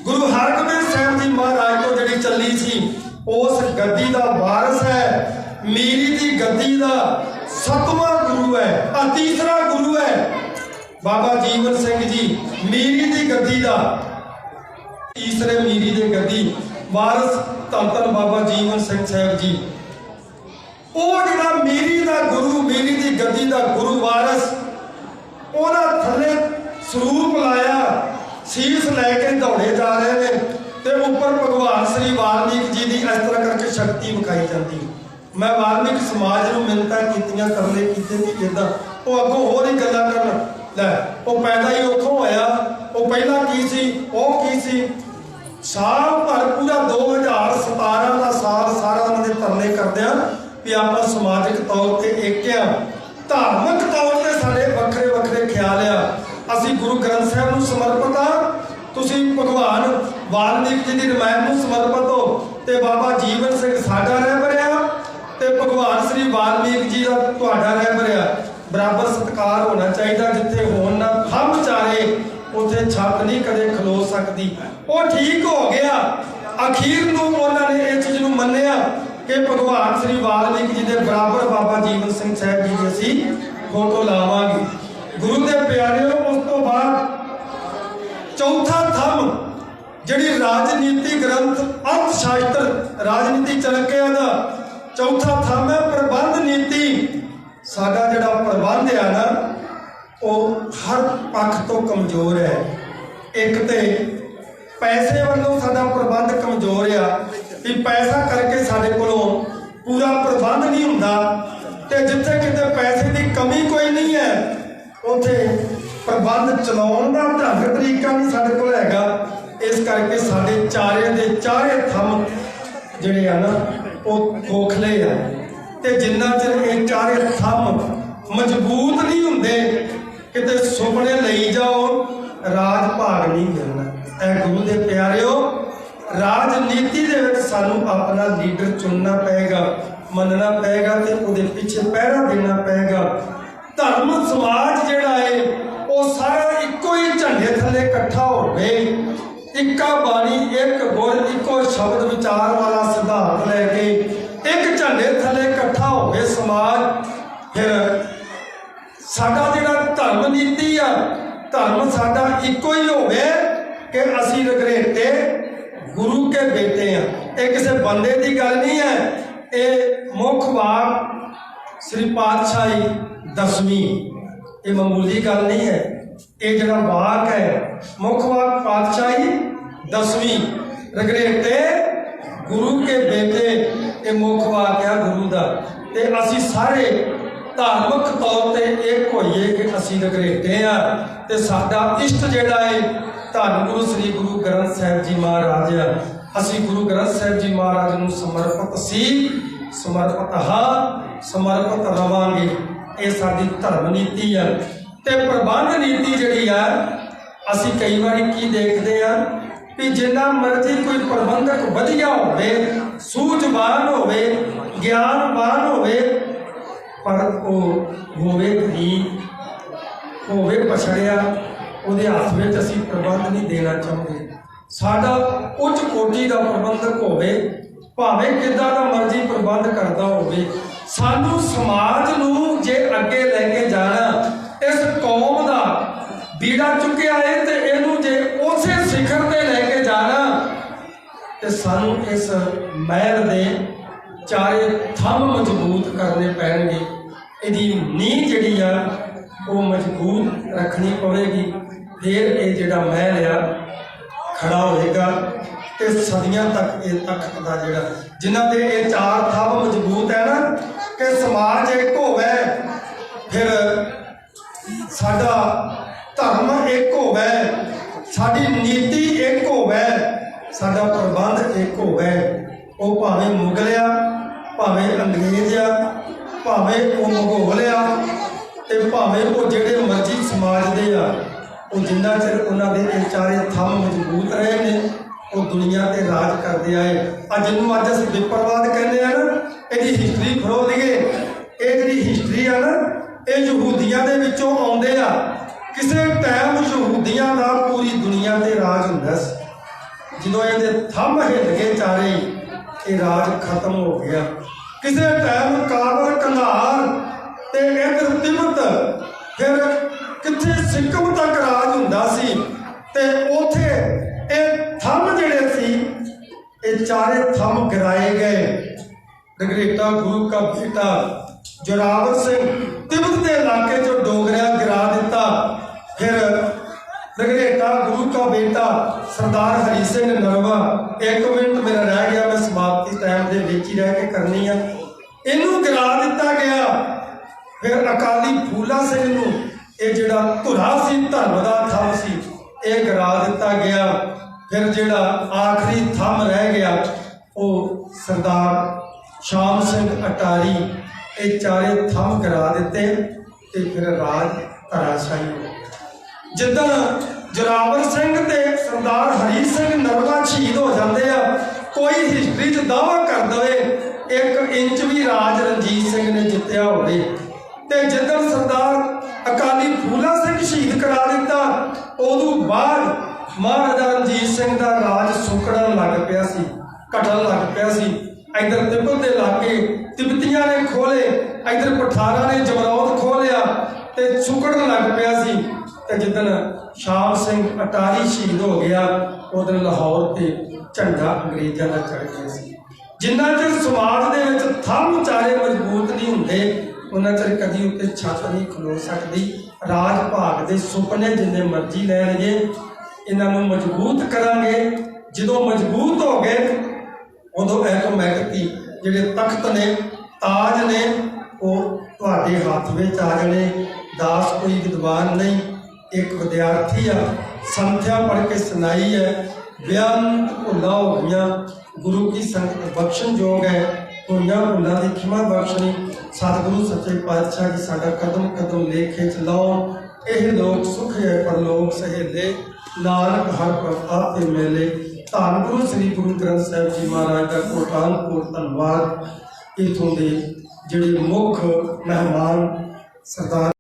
गुरु हरगोबिंद साहब जी महाराज तो जिहड़ी चली सी, उस गद्दी का वारस है। मीरी दी गद्दी का 7वां गुरु है, तीसरा गुरु है बाबा जीवन सिंह जी। मीरी दी गद्दी का तीसरे मीरी दे गद्दी वारस धन धन बाबा जीवन सिंह साहब जी। वो जिहड़ा मीरी का गुरु, मीरी दी गद्दी का गुरु वारस, ओहदा थल्ले स्वरूप लाया, शीश लैके दौड़े जा रहे हैं ते ऊपर भगवान श्री वाल्मीकि जी की इस तरह करके शक्ति विखाई जाती। मैं वाल्मीकि समाज ਨੂੰ ਮਿੰਨਤਾਂ ਕੀਤੀਆਂ ਤਰਲੇ ਕੀਤੇ ਵੀ ਜਿੱਦਾਂ ਉਹ ਅੱਗੋਂ ਹੋਰ ਹੀ ਗੱਲਾਂ ਕਰਨ ਲੈ ਉਹ ਪੈਦਾ ਹੀ ਉੱਥੋਂ ਹੋਇਆ ਉਹ ਪਹਿਲਾਂ ਕੀ ਸੀ ਉਹ ਕੀ ਸੀ ਸਾਲ ਭਰ ਪੂਰਾ 2017 ਦਾ ਸਾਲ ਸਾਰਾ ਉਹਨਾਂ ਦੇ ਤਰਲੇ ਕਰਦਿਆਂ ਵੀ ਆਪਾਂ ਸਮਾਜਿਕ ਤੌਰ ਤੇ ਇੱਕ ਆ ਧਾਰਮਿਕ ਤੌਰ ਤੇ ਸਾਡੇ ਵੱਖਰੇ ਵੱਖਰੇ ਖਿਆਲ ਆ ਅਸੀਂ ਗੁਰੂ ਗ੍ਰੰਥ ਸਾਹਿਬ ਨੂੰ ਸਮਰਪਿਤ ਆ ਤੁਸੀਂ ਭਗਵਾਨ ਵਾਲਮੀਕ ਜੀ ਦੀ ਰਮਾਇਣ ਨੂੰ ਸਮਰਪਿਤ ਹੋ ਤੇ ਬਾਬਾ ਜੀਵਨ ਸਿੰਘ ਸਾਡਾ ਰਹਿਬਰ ਆ ਤੇ ਭਗਵਾਨ ਸ੍ਰੀ ਵਾਲਮੀਕ ਜੀ ਦਾ ਤੁਹਾਡਾ ਰਹਿਬਰ ਆ ਬਰਾਬਰ ਸਤਿਕਾਰ ਹੋਣਾ ਚਾਹੀਦਾ ਜਿੱਥੇ ਹੋਣ ਨਾ ਥੰਮ ਚਾਰੇ ਉੱਥੇ ਛੱਤ ਨਹੀਂ ਕਦੇ ਖਲੋ ਸਕਦੀ ਉਹ ਠੀਕ ਹੋ ਗਿਆ ਅਖੀਰ ਨੂੰ ਉਹਨਾਂ ਨੇ ਇਹ ਚੀਜ਼ ਨੂੰ ਮੰਨਿਆ ਕਿ ਭਗਵਾਨ ਸ੍ਰੀ ਵਾਲਮੀਕ ਜੀ ਦੇ ਬਰਾਬਰ ਬਾਬਾ ਜੀਵਨ ਸਿੰਘ ਸਾਹਿਬ ਜੀ ਦੀ ਅਸੀਂ ਫੋਟੋ ਲਾਵਾਂਗੇ ਗੁਰੂ ਦੇ ਪਿਆਰਿਓ ਉਸ ਤੋਂ ਬਾਅਦ ਚੌਥਾ ਥੰਮ ਜਿਹੜੀ ਰਾਜਨੀਤੀ ਗ੍ਰੰਥ ਅਰਥ ਸ਼ਾਸਤਰ ਰਾਜਨੀਤੀ ਚਲਕਿਆਂ ਦਾ ਚੌਥਾ ਥੰਮ ਹੈ ਪ੍ਰਬੰਧ ਨੀਤੀ ਸਾਡਾ ਜਿਹੜਾ ਪ੍ਰਬੰਧ ਆ ਨਾ ਉਹ ਹਰ ਪੱਖ ਤੋਂ ਕਮਜ਼ੋਰ ਹੈ ਇੱਕ ਤੇ ਪੈਸੇ ਵੱਲੋਂ ਸਾਡਾ ਪ੍ਰਬੰਧ ਕਮਜ਼ੋਰ ਆ ਵੀ ਪੈਸਾ ਕਰਕੇ ਸਾਡੇ ਕੋਲੋਂ ਪੂਰਾ ਪ੍ਰਬੰਧ ਨਹੀਂ ਹੁੰਦਾ ਤੇ ਜਿੱਥੇ ਕਿਤੇ ਪੈਸੇ ਦੀ ਕਮੀ ਕੋਈ ਨਹੀਂ ਹੈ ਉੱਥੇ ਪ੍ਰਬੰਧ ਚਲਾਉਣ ਦਾ ਢੰਗ ਤਰੀਕਾ ਨਹੀਂ ਸਾਡੇ ਕੋਲ ਹੈਗਾ ਇਸ ਕਰਕੇ ਸਾਡੇ ਚਾਰੇ ਦੇ ਚਾਰੇ ਥੰਮ ਜਿਹੜੇ ਆ ਨਾ ਉਹ ਖੋਖਲੇ ਆ ਤੇ ਜਿੰਨਾ ਚਿਰ ਇਹ ਚਾਰੇ ਥੰਮ ਮਜ਼ਬੂਤ ਨਹੀਂ ਹੁੰਦੇ ਕਿਤੇ ਸੁਪਨੇ ਲਈ ਜਾਓ ਰਾਜ ਭਾਗ ਨਹੀਂ ਮਿਲਣਾ ਇਹ ਗੁਰੂ ਦੇ ਪਿਆਰਿਓ ਰਾਜਨੀਤੀ ਦੇ ਵਿੱਚ ਸਾਨੂੰ ਆਪਣਾ ਲੀਡਰ ਚੁਣਨਾ ਪਏਗਾ ਮੰਨਣਾ ਪਏਗਾ ਤੇ ਉਹਦੇ ਪਿੱਛੇ ਪਹਿਰਾ ਦੇਣਾ ਪਏਗਾ ਧਰਮ ਸਮਾਜ ਜਿਹੜਾ ਹੈ ਉਹ ਸਾਰਾ ਇੱਕੋ ਹੀ ਝੰਡੇ ਥੱਲੇ ਇਕੱਠਾ ਹੋਵੇ ਇੱਕਾ ਬਾਣੀ ਇੱਕ ਗੁਰ ਇੱਕੋ ਸ਼ਬਦ ਵਿਚਾਰ ਵਾਲਾ ਸਿਧਾਂਤ ਲੈ ਕੇ ਇੱਕ ਝੰਡੇ ਥੱਲੇ ਇਕੱਠਾ ਹੋਵੇ ਸਮਾਜ ਫਿਰ ਸਾਡਾ ਜਿਹੜਾ ਧਰਮ ਨੀਤੀ ਆ ਧਰਮ ਸਾਡਾ ਇੱਕੋ ਹੀ ਹੋਵੇ ਕਿ ਅਸੀਂ ਰਗਰੇਟੇ ਗੁਰੂ ਕੇ ਬੇਟੇ ਆ ਇਹ ਕਿਸੇ ਬੰਦੇ ਦੀ ਗੱਲ ਨਹੀਂ ਹੈ ਇਹ ਮੁੱਖ ਵਾਕ ਸ੍ਰੀ ਪਾਤਸ਼ਾਹੀ ਦਸਵੀਂ ਇਹ ਮਾਮੂਲੀ ਗੱਲ ਨਹੀਂ ਹੈ ਇਹ ਜਿਹੜਾ ਵਾਕ ਹੈ ਮੁੱਖ ਵਾਕ ਪਾਤਸ਼ਾਹੀ ਦਸਵੀਂ ਰਗਰੇਟੇ ਗੁਰੂ ਕੇ ਬੇਟੇ ਇਹ ਮੁੱਖ ਵਾਕ ਹੈ ਗੁਰੂ ਦਾ ਤੇ ਅਸੀਂ ਸਾਰੇ ਧਾਰਮਿਕ ਤੌਰ ਤੇ ਇੱਕ ਹੋਈਏ ਕਿ ਅਸੀਂ ਰਗਰੇਟੇ ਆ ਤੇ ਸਾਡਾ ਇਸ਼ਟ ਜਿਹੜਾ ਹੈ ਧੰਨ ਗੁਰੂ ਸ੍ਰੀ ਗੁਰੂ ਗ੍ਰੰਥ ਸਾਹਿਬ ਜੀ ਮਹਾਰਾਜ ਆ ਅਸੀਂ ਗੁਰੂ ਗ੍ਰੰਥ ਸਾਹਿਬ ਜੀ ਮਹਾਰਾਜ ਨੂੰ ਸਮਰਪਿਤ ਸੀ ਸਮਰਪਿਤ ਹਾਂ ਸਮਰਪਿਤ ਰਵਾਂਗੇ ਇਹ ਸਾਡੀ ਧਰਮ ਨੀਤੀ ਆ ਤੇ ਪ੍ਰਬੰਧ ਨੀਤੀ ਜਿਹੜੀ ਆ ਅਸੀਂ ਕਈ ਵਾਰੀ ਕੀ ਦੇਖਦੇ ਆ ਕਿ ਜਿੰਨਾ ਮਰਜ਼ੀ ਕੋਈ ਪ੍ਰਬੰਧਕ ਵਧੀਆ ਹੋਵੇ ਸੂਝਵਾਨ ਹੋਵੇ ਗਿਆਨਵਾਨ ਹੋਵੇ ਪਰ ਉਹ ਹੋਵੇ ਗਰੀਬ ਹੋਵੇ ਪਛੜਿਆ ਉਹਦੇ ਹੱਥ ਵਿੱਚ ਅਸੀਂ ਪ੍ਰਬੰਧ ਨਹੀਂ ਦੇਣਾ ਚਾਹੁੰਦੇ ਸਾਡਾ ਉੱਚ ਕੋਟੀ ਦਾ ਪ੍ਰਬੰਧਕ ਹੋਵੇ ਭਾਵੇਂ ਕਿੱਦਾਂ ਦਾ ਮਰਜ਼ੀ ਪ੍ਰਬੰਧ ਕਰਦਾ ਹੋਵੇ ਸਾਨੂੰ ਸਮਾਜ ਨੂੰ ਜੇ ਅੱਗੇ ਲੈ ਕੇ ਜਾਣਾ ਇਸ ਕੌਮ ਦਾ ਬੀੜਾ ਚੁੱਕਿਆ ਹੈ ਤੇ ਇਹਨੂੰ ਜੇ ਉਸੇ ਸਿਖਰ ਤੇ ਲੈ ਕੇ ਜਾਣਾ ਤੇ ਸਾਨੂੰ ਇਸ ਮਹਿਲ ਦੇ ਚਾਰੇ ਥੰਮ ਮਜ਼ਬੂਤ ਕਰਨੇ ਪੈਣਗੇ ਇਹਦੀ ਨੀਂਹ ਜਿਹੜੀ ਆ ਉਹ ਮਜ਼ਬੂਤ ਰੱਖਣੀ ਪਵੇਗੀ ਫਿਰ ਇਹ ਜਿਹੜਾ ਮਹਿਲ ਆ ਖੜਾ ਹੋਏਗਾ ਤੇ ਸਦੀਆਂ ਤੱਕ ਇਹ ਤਖਤ ਦਾ ਜਿਹੜਾ ਜਿਨ੍ਹਾਂ ਦੇ ਇਹ ਚਾਰ ਥੰਮ ਮਜ਼ਬੂਤ ਹੈ ਨਾ ਕਿ ਸਮਾਜ ਇੱਕ ਹੋਵੇ ਫਿਰ ਸਾਡਾ ਧਰਮ ਇੱਕ ਹੋਵੇ ਸਾਡੀ ਨੀਤੀ ਇੱਕ ਹੋਵੇ ਸਾਡਾ ਪ੍ਰਬੰਧ ਇੱਕ ਹੋਵੇ ਉਹ ਭਾਵੇਂ ਮੁਗਲ ਆ ਭਾਵੇਂ ਅੰਗਰੇਜ਼ ਆ ਭਾਵੇਂ ਉਹ ਮੁਗਲ ਆ ਤੇ ਭਾਵੇਂ ਉਹ ਜਿਹੜੇ ਮਰਜ਼ੀ ਸਮਾਜ ਦੇ ਆ ਉਹ ਜਿੰਨਾ ਚਿਰ ਉਹਨਾਂ ਦੇ ਇਹ ਚਾਰੇ ਥੰਮ ਮਜ਼ਬੂਤ ਰਹੇ ਨੇ ਉਹ ਦੁਨੀਆ ਤੇ ਰਾਜ ਕਰਦੇ ਆਏ ਜਿਹਨੂੰ ਅੱਜ ਅਸੀਂ ਵਿਪਰਵਾਦ ਕਹਿੰਦੇ ਆ ਨਾ ਇਹਦੀ ਹਿਸਟਰੀ ਖੋਲ ਲਈਏ ਇਹ ਜਿਹੜੀ ਹਿਸਟਰੀ ਆ ਨਾ ਇਹ ਯਹੂਦੀਆਂ ਦੇ ਵਿੱਚੋਂ ਆਉਂਦੇ ਆ ਕਿਸੇ ਟਾਈਮ ਯਹੂਦੀਆਂ ਦਾ ਪੂਰੀ ਦੁਨੀਆ ਤੇ ਰਾਜ ਹੁੰਦਾ ਸੀ ਜਦੋਂ ਇਹਦੇ ਥੰਮ ਹਿੱਲ ਗਏ ਚਾਰੇ ਇਹ ਰਾਜ ਖਤਮ ਹੋ ਗਿਆ ਕਿਸੇ ਟਾਈਮ ਕਾਬਲ ਕੰਧਾਰ ਤੇ ਇਧਰ ਤਿੱਬਤ ਫਿਰ ਕਿੱਥੇ ਸਿੱਕਮ ਤੱਕ ਰਾਜ ਹੁੰਦਾ ਸੀ ਤੇ ਉਥੇ ਇਹ ਥੰਮ ਜਿਹੜੇ ਸੀ ਇਹ ਚਾਰੇ ਥੰਮ ਗਿਰਾਏ ਗਏ ਰਗਰੇਟਾ ਗੁਰੂ ਕਾ ਬੇਟਾ ਜੋਰਾਵਰ ਸਿੰਘ ਤਿੱਬਤ ਦੇ ਇਲਾਕੇ ਚੋਂ ਡੋਗਰਿਆ ਗਿਰਾ ਦਿੱਤਾ ਫਿਰ ਰਗਰੇਟਾ ਗੁਰੂ ਕਾ ਬੇਟਾ ਸਰਦਾਰ ਹਰੀ ਸਿੰਘ ਨਰਵਾ 1 ਮਿੰਟ ਮੇਰਾ ਰਹਿ ਗਿਆ ਮੈਂ ਸਮਾਪਤੀ ਟਾਈਮ ਦੇ ਵਿੱਚ ਹੀ ਰਹਿ ਕੇ ਕਰਨੀ ਆ ਫਿਰ ਅਕਾਲੀ ਫੂਲਾ ਸਿੰਘ ਨੂੰ ਇਹ ਜਿਹੜਾ ਧੁਰਾ ਸੀ, ਧਰਮ ਦਾ ਥੰਮ ਸੀ, ਇਹ ਗਿਰਾ ਦਿੱਤਾ ਗਿਆ। ਫਿਰ ਜਿਹੜਾ ਆਖਰੀ ਥੰਮ ਰਹਿ ਗਿਆ ਉਹ ਸਰਦਾਰ ਸ਼ਾਮ ਸਿੰਘ ਅਟਾਰੀ, ਇਹ ਚਾਰੇ ਥੰਮ ਗਿਰਾ ਦਿੱਤੇ ਤੇ ਫਿਰ ਰਾਜ ਧਰਾਸ਼ਾਹੀ ਹੋ ਗਿਆ। ਜਿੱਦਣ ਜੋਰਾਵਰ ਸਿੰਘ ਤੇ ਸਰਦਾਰ ਹਰੀ ਸਿੰਘ ਨਰਵਾ ਸ਼ਹੀਦ ਹੋ ਜਾਂਦੇ ਆ, ਕੋਈ ਹਿਸਟਰੀ 'ਚ ਦਾਅਵਾ ਕਰ ਦਵੇ 1 ਇੰਚ ਵੀ ਰਾਜ ਰਣਜੀਤ ਸਿੰਘ ਨੇ ਜਿੱਤਿਆ ਹੋਵੇ। ਤੇ ਜਿੱਦਣ ਸਰਦਾਰ ਅਕਾਲੀ ਫੂਲਾ ਸਿੰਘ ਸ਼ਹੀਦ ਕਰਾ ਦਿੱਤਾ, ਉਦੋਂ ਬਾਅਦ ਮਹਾਰਾਜਾ ਰਣਜੀਤ ਸਿੰਘ ਦਾ ਰਾਜ ਸੁੱਕੜਨ ਲੱਗ ਪਿਆ ਸੀ, ਘਟਣ ਲੱਗ ਪਿਆ ਸੀ। ਇੱਧਰ ਤਿੱਬਤ ਦੇ ਇਲਾਕੇ ਤਿੱਬਤੀਆਂ ਨੇ ਖੋਲੇ, ਇੱਧਰ ਪਠਾਰਾਂ ਨੇ ਜਮਰੌਦ ਖੋਹ ਲਿਆ ਤੇ ਸੁੱਕੜਨ ਲੱਗ ਪਿਆ ਸੀ। ਤੇ ਜਿੱਦਣ ਸ਼ਾਮ ਸਿੰਘ ਅਟਾਰੀ ਸ਼ਹੀਦ ਹੋ ਗਿਆ, ਉਦੋਂ ਲਾਹੌਰ ਤੇ ਝੰਡਾ ਅੰਗਰੇਜ਼ਾਂ ਦਾ ਚੜ੍ਹ ਗਿਆ ਸੀ। ਜਿੰਨਾ ਚਿਰ ਸਮਾਜ ਦੇ ਵਿੱਚ ਥੰਮ ਚਾਰੇ ਮਜ਼ਬੂਤ ਨਹੀਂ ਹੁੰਦੇ, ਉਹਨਾਂ ਚਿਰ ਕਦੀ ਉੱਤੇ ਛੱਤ ਨਹੀਂ ਖਲੋ ਸਕਦੀ। ਰਾਜ ਭਾਗ ਦੇ ਸੁਪਨੇ ਜਿੰਨੇ ਮਰਜ਼ੀ ਲੈ ਲਈਏ, ਇਹਨਾਂ ਨੂੰ ਮਜ਼ਬੂਤ ਕਰਾਂਗੇ। ਜਦੋਂ ਮਜ਼ਬੂਤ ਹੋ ਗਏ, ਉਦੋਂ ਆਟੋਮੈਟਿਕਲੀ ਜਿਹੜੇ ਤਖਤ ਨੇ, ਤਾਜ ਨੇ, ਉਹ ਤੁਹਾਡੇ ਹੱਥ ਵਿੱਚ ਆ ਜਾਣੇ। ਦਾਸ ਕੋਈ ਵਿਦਵਾਨ ਨਹੀਂ, ਇੱਕ ਵਿਦਿਆਰਥੀ ਆ, ਸੰਥਿਆ ਪੜ੍ਹ ਕੇ ਸੁਣਾਈ ਹੈ। ਬਿਆਨ ਭੁੱਲਾਂ ਹੋ ਗਈਆਂ, ਗੁਰੂ ਕੀ ਸੰਗਤ ਬਖਸ਼ਣਯੋਗ ਹੈ। ਹੋਈਆਂ ਭੁੱਲਾਂ ਦੀ ਖਿਮਾ ਬਖਸ਼ਣੀ। ਸਤਿਗੁਰੂ ਸੱਚੇ ਪਾਤਸ਼ਾਹ ਜੀ ਸਾਡਾ ਕਦਮ ਕਦਮ ਲੇਖੇ ਚ ਲਾਓ। ਇਹ ਲੋਕ ਸੁਖ ਹੈ ਪਰਲੋਕ ਸਹੇਲੇ, ਨਾਨਕ ਹਰ ਪ੍ਰਭਾ ਤੇ ਮੇਲੇ। ਧੰਨ ਗੁਰੂ ਸ੍ਰੀ ਗੁਰੂ ਗ੍ਰੰਥ ਸਾਹਿਬ ਜੀ ਮਹਾਰਾਜ ਦਾ ਕੋਟਾਨ ਧੰਨਵਾਦ। ਇਥੋਂ ਦੇ ਜਿਹੜੇ ਮੁੱਖ ਮਹਿਮਾਨ ਸਰਦਾਰ